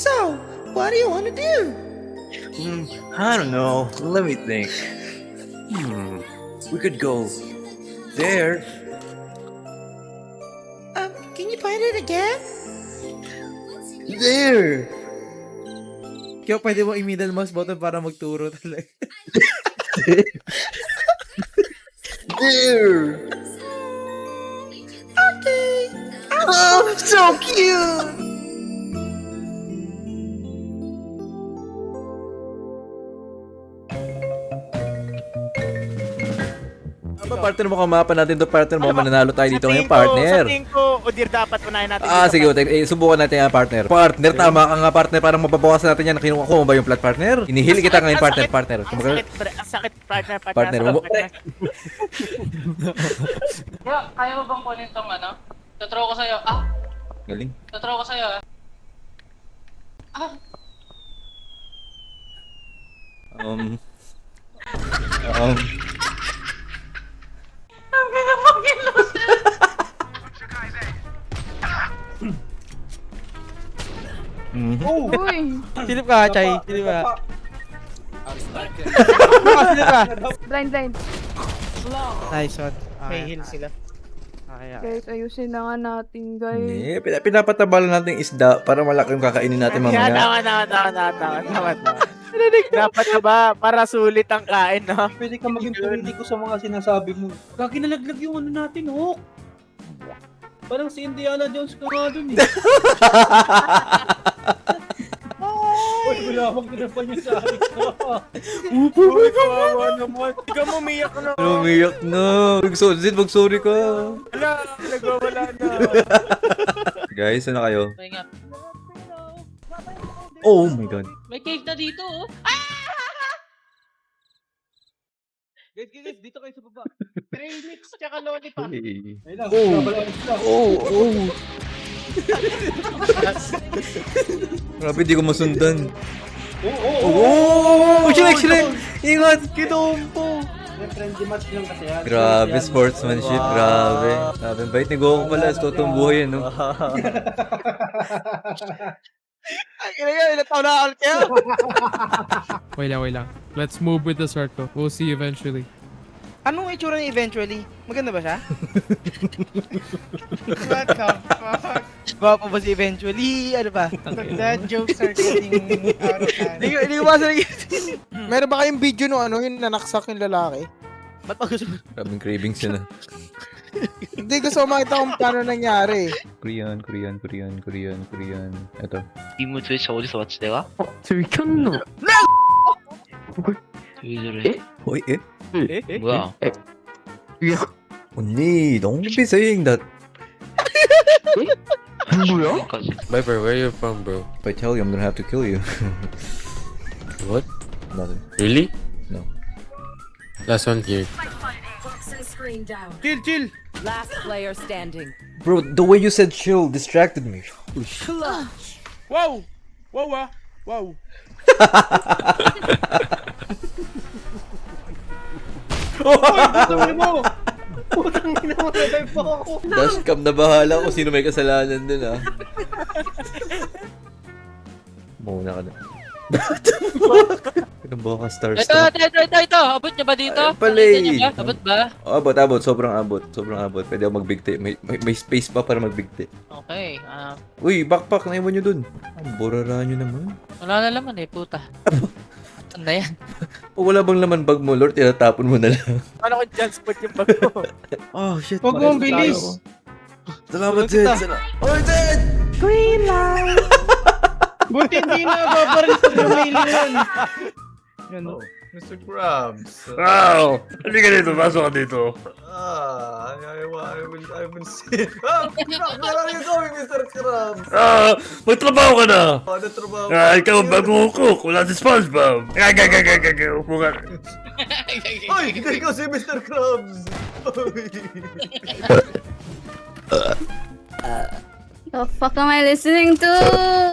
So, what do you want to do? I don't know. Let me think. We could go there. Can you point it again? There. Kaya pwede mo i-middle mouse button para magturo talaga. There. Okay. Oh, so cute. Partner mo kamapa natin to, partner mo. Ano ba? Mananalo tayo dito Sa ngayon, tingin ko- partner. Sa tingin ko, Odir, dapat unahin natin. Ah, dito. sige, subukan natin yan, partner. Partner, tama ka nga, partner. Parang mababawasan natin yan. Kinuha ko mo ba yung plat, partner? Inihili kita ngayon, partner, partner. Ang sakit, pre. Ang sakit, partner. Partner, Ang sakit, mo- partner. Kaya mo bang kunin tong ano? Tuthrow ko sa'yo. Ah! Galing. Tuthrow ko sa'yo ah. Ah! Um, Ang pinapagin loser! Uy! Silip ka, Chay. Silip ka. Silip ka. Blind. Nice one. May heal sila. Kaya. Guys, ayusin na nga natin, guys. hindi, pinapatabalan natin yung isda para malaki yung kakainin natin Yeah, mamaya. tama. Dapat na ba? Para sulit ang kain, no? Pwede ka maging pumili ko sa mga sinasabi mo. Gagi nalaglag yung ano natin, Hawk. Parang si Indiana Jones ka nga dun eh. Uy, wala akong kinapan niya sa akin ko. Uy, kawawa naman. Hindi ka umiyak na. Umiyak na. Mag-sorry ka. Wala, nagwawala na. Guys, ano kayo? Pahinga. Oh my god. May cave na dito oh. Guys, dito kayo sa baba. Trail mix tsaka lollipop. Hey. Ayun lang, Oh. babalaan sila. Oh. Grabe, di ko masundan. Oh, excellent! Ingat! Kinompo! May friendly match lang kasi yan. Grabe, Yan. sportsmanship. Grabe. Grabe, ang bait ni Goku pala. Totong buhay yan, no? Ay, ilang taon na ulit kayo. Wait lang. Let's move with the circle. We'll see eventually. Anong itsura niya eventually? Maganda ba siya? What the fuck? Gwapo ba si eventually? Ano ba? That jokes are getting out of hand. Hindi ko masa Meron ba kayong video no ano yung nanaksak yung lalaki? Ba't pa gusto mo? Grabing cravings yun, ah. Hindi gusto ko makita kung paano nangyari. Korean. Ito. リムツイショージソワッチでは 들켰노? 왜 저래? Hoy, eh? 뭐야? Only, don't be saying that. 여기까지. Viper, where you from, bro? If I tell you, I'm gonna have to kill you. What? Nothing. Really? No. Last one here. Chill. Last player standing. Bro, the way you said chill distracted me. Wow! Wow! Putang ina mo, nalive pa ako. Dashcam na bahala kung sino may kasalanan dun, ah. Muna ka na. What the fuck? Ano ba ka, stars to? Ito. Abot niya ba dito? Ayun pala Nakita niyo eh. ba? Abot ba? Abot. Sobrang abot. Pwede ako magbigti. May space pa para magbigti. Okay. Uy, backpack. Naiwan nyo dun. Ang burara nyo naman. Wala na laman eh, puta. Ano na yan? O wala bang laman bag mo, Lord? Tinatapon mo na lang. Ano ko dyan spot yung bag mo? Oh, shit. Huwag mong bilis. Salamat, Zed. Oy, Zed! Green light! Buti hindi na babaril sa Romeo yun. Mr. Krabs. Wow! Hindi ka dito. Pasok ka dito. I will see. Where are you going, Mr. Krabs? Magtrabaho ka na! Ano trabaho? Ikaw ang bagong cook. Wala si SpongeBob. Upo ka. Ay, hindi ko si Mr. Krabs. The fuck am I listening to?